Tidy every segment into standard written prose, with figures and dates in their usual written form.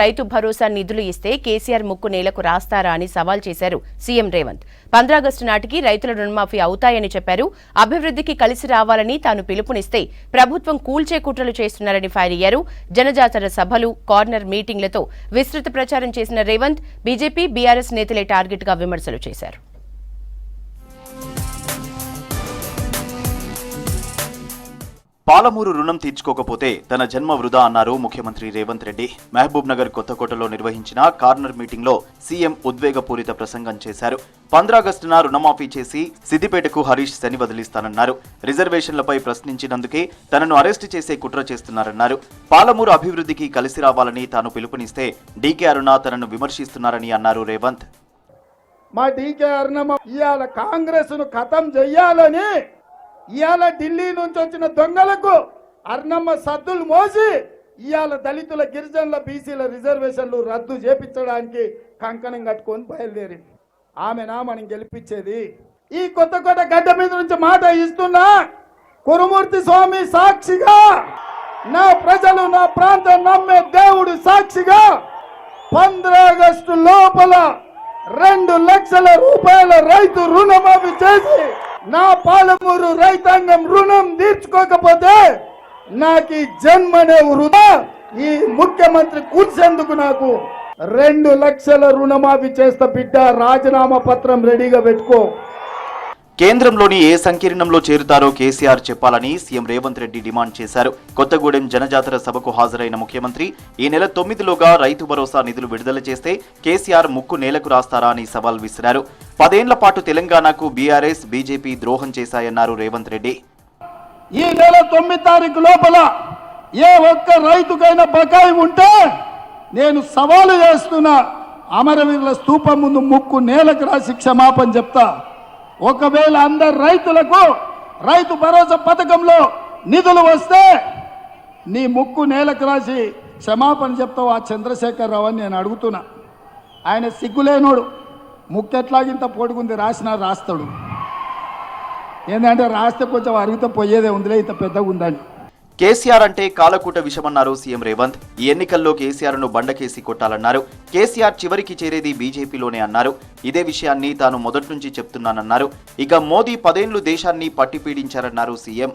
రైతు భరోసా నిధులు ఇస్తే కేసీఆర్ ముక్కు నేలకు రాస్తారా అని సవాల్ చేశారు సీఎం రేవంత్. 15 ఆగస్టు నాటికి రైతుల రుణమాఫీ అవుతాయని చెప్పారు. అభివృద్ధికి కలిసి రావాలని తాను పిలుపునిస్తే ప్రభుత్వం కూల్చే కుట్రలు చేస్తున్నారని ఫైర్ అయ్యారు. జనజాతర సభలు, కార్నర్ మీటింగ్లతో విస్తృత ప్రచారం చేసిన రేవంత్ బీజేపీ, బీఆర్ఎస్ నేతలే టార్గెట్ గా విమర్శలు చేశారు. పాలమూరు రుణం తీర్చుకోకపోతే తన జన్మ వృధా అన్నారు ముఖ్యమంత్రి రేవంత్ రెడ్డి. మహబూబ్ నగర్ కొత్తకోటలో నిర్వహించిన కార్నర్ మీటింగ్ లో సీఎం ఉద్వేగపూరిత ప్రసంగం చేశారు. 15 ఆగస్టున రుణమాఫీ చేసి సిద్దిపేటకు హరీష్ శని వదిలిస్తానన్నారు. రిజర్వేషన్లపై ప్రశ్నించినందుకే తనను అరెస్టు చేసే కుట్ర చేస్తున్నారన్నారు. పాలమూరు అభివృద్ధికి కలిసి రావాలని తాను పిలుపునిస్తే డీకే అరుణ తనను విమర్శిస్తున్నారని అన్నారు రేవంత్. మా డీకే అరుణ ఇవాళ కాంగ్రెస్ ను ఖతం చెయ్యాలని ఇవాళ ఢిల్లీ నుంచి వచ్చిన దొంగలకు అర్ణమ్మ సద్దులు మోసి ఇవాళ దళితుల, గిరిజనుల, బీసీల రిజర్వేషన్లు రద్దు చేపించడానికి కంకణం కట్టుకొని బయలుదేరి ఆమెనా మనం గెలిపించేది. ఈ కొత్తకోట గడ్డ మీద నుంచి మాట ఇస్తున్నా, కురుమూర్తి స్వామి సాక్షిగా, నా ప్రజలు, నా ప్రాంతం నమ్మే దేవుడు సాక్షిగా 15 ఆగస్టు లోపల 2 లక్షల రూపాయల రైతు రుణమాఫీ చేసి నా పాలమూరు రైతాంగం రుణం తీర్చుకోకపోతే నాకు ఈ జన్మనే వృధా. ఈ ముఖ్యమంత్రి కూర్చేందుకు నాకు 2 లక్షల రుణమాఫీ చేస్తా బిడ్డ, రాజీనామా పత్రం రెడీగా పెట్టుకో. కేంద్రంలోని ఏ సంకీర్ణంలో చేరుతారో కేసీఆర్ చెప్పాలని సీఎం రేవంత్ రెడ్డి డిమాండ్ చేశారు. కొత్తగూడెం జనజాతర సభకు హాజరైన ముఖ్యమంత్రి ఈ నెల 9లోగా రైతు భరోసా నిధులు విడుదల చేస్తే కేసీఆర్ ముక్కు నేలకు రాస్తారా అని సవాల్ విసిరారు. 10 ఏళ్ల పాటు తెలంగాణకు బీఆర్ఎస్, బీజేపీ ద్రోహం చేశాయన్నారు రేవంత్ రెడ్డి. ఈ నెల 9 తారీఖు లోపల ఏ ఒక్క రైతుకైనా బకాయి ఉంటే నేను సవాలు చేస్తున్నా, అమరవీరుల స్తూపం ముందు ముక్కు నేలకు రాసి క్షమాపణ చెప్తా. ఒకవేళ అందరు రైతులకు రైతు భరోసా పథకంలో నిధులు వస్తే నీ ముక్కు నేలకు రాసి క్షమాపణ చెప్తావు ఆ చంద్రశేఖరరావు అని నేను అడుగుతున్నా. ఆయన సిగ్గులేనోడు, ముక్కు ఎట్లాగింత పొడుగుంది, రాస్తాడు. ఏంటంటే రాస్తే కొంచెం అరిగితే పోయేదే ఉందిలే, ఇంత పెద్దగా ఉందని. కేసీఆర్ అంటే కాలకూట విషమన్నారు సీఎం రేవంత్. ఈ ఎన్నికల్లో కేసీఆర్ ను బండకేసి కొట్టాలన్నారు. కేసీఆర్ చివరికి చేరేది బీజేపీలోనే అన్నారు. ఇదే విషయాన్ని తాను మొదటి నుంచి చెప్తున్నానన్నారు. ఇక మోదీ 10 ఏళ్లు దేశాన్ని పట్టిపీడించారన్నారు సీఎం.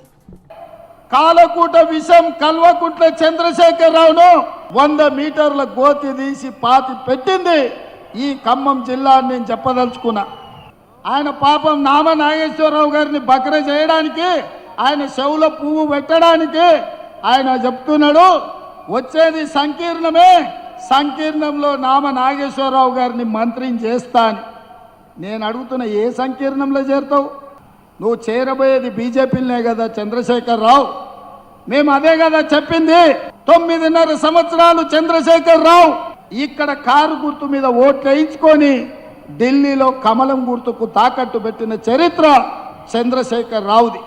కాలకూట విషం కల్వకుంట్ల చంద్రశేఖరరావును 100 మీటర్ల గోతి తీసి పాతి పెట్టింది ఈ ఖమ్మం జిల్లా అని నేను చెప్పదలుచుకున్నా. ఆయన పాపం నామ నాగేశ్వరరావు గారిని బకర చేయడానికి, ఆయన చెవుల పువ్వు పెట్టడానికి ఆయన చెప్తున్నాడు వచ్చేది సంకీర్ణమే, సంకీర్ణంలో నామ నాగేశ్వరరావు గారిని మంత్రిని చేస్తా అని. నేను అడుగుతున్న, ఏ సంకీర్ణంలో చేరుతావు నువ్వు? చేరబోయేది బీజేపీలనే కదా చంద్రశేఖరరావు. మేము అదే కదా చెప్పింది. 9.5 సంవత్సరాలు చంద్రశేఖరరావు ఇక్కడ కారు గుర్తు మీద ఓట్లు వేయించుకొని ఢిల్లీలో కమలం గుర్తుకు తాకట్టు పెట్టిన చరిత్ర చంద్రశేఖరరావుది.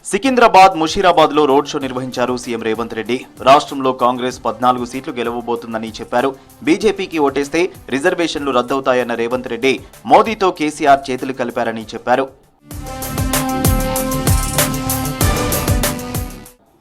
సికింద్రాబాద్, ముషీరాబాద్ లో రోడ్ షో నిర్వహించారు సీఎం రేవంత్ రెడ్డి. రాష్ట్రంలో కాంగ్రెస్ 14 సీట్లు గెలవబోతుందని చెప్పారు. బీజేపీకి ఓటేస్తే రిజర్వేషన్లు రద్దవుతాయన్న రేవంత్ రెడ్డి మోదీతో కేసీఆర్ చేతులు కలిపారని చెప్పారు.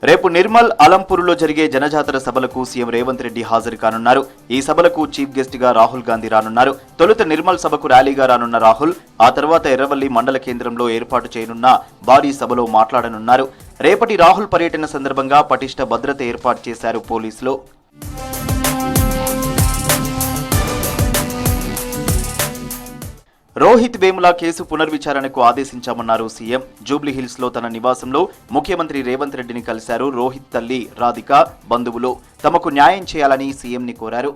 రేపు నిర్మల్, అలంపూర్లో జరిగే జనజాతర సభలకు సీఎం రేవంత్ రెడ్డి హాజరు కానున్నారు. ఈ సభలకు చీఫ్ గెస్ట్ గా రాహుల్ గాంధీ రానున్నారు. తొలుత నిర్మల్ సభకు ర్యాలీగా రానున్న రాహుల్ ఆ తర్వాత ఎర్రవల్లి మండల కేంద్రంలో ఏర్పాటు చేయనున్న భారీ సభలో మాట్లాడనున్నారు. రేపటి రాహుల్ పర్యటన సందర్భంగా పటిష్ట భద్రత ఏర్పాటు చేశారు పోలీసులు. Rohit Vemula case పునర్విచారణకు ఆదేశించామన్నారు CM. జూబ్లీహిల్స్ లో తన నివాసంలో ముఖ్యమంత్రి రేవంత్ రెడ్డిని కలిశారు. రోహిత్ తల్లి రాధిక, బంధువులు తమకు న్యాయం చేయాలని సీఎంని కోరారు.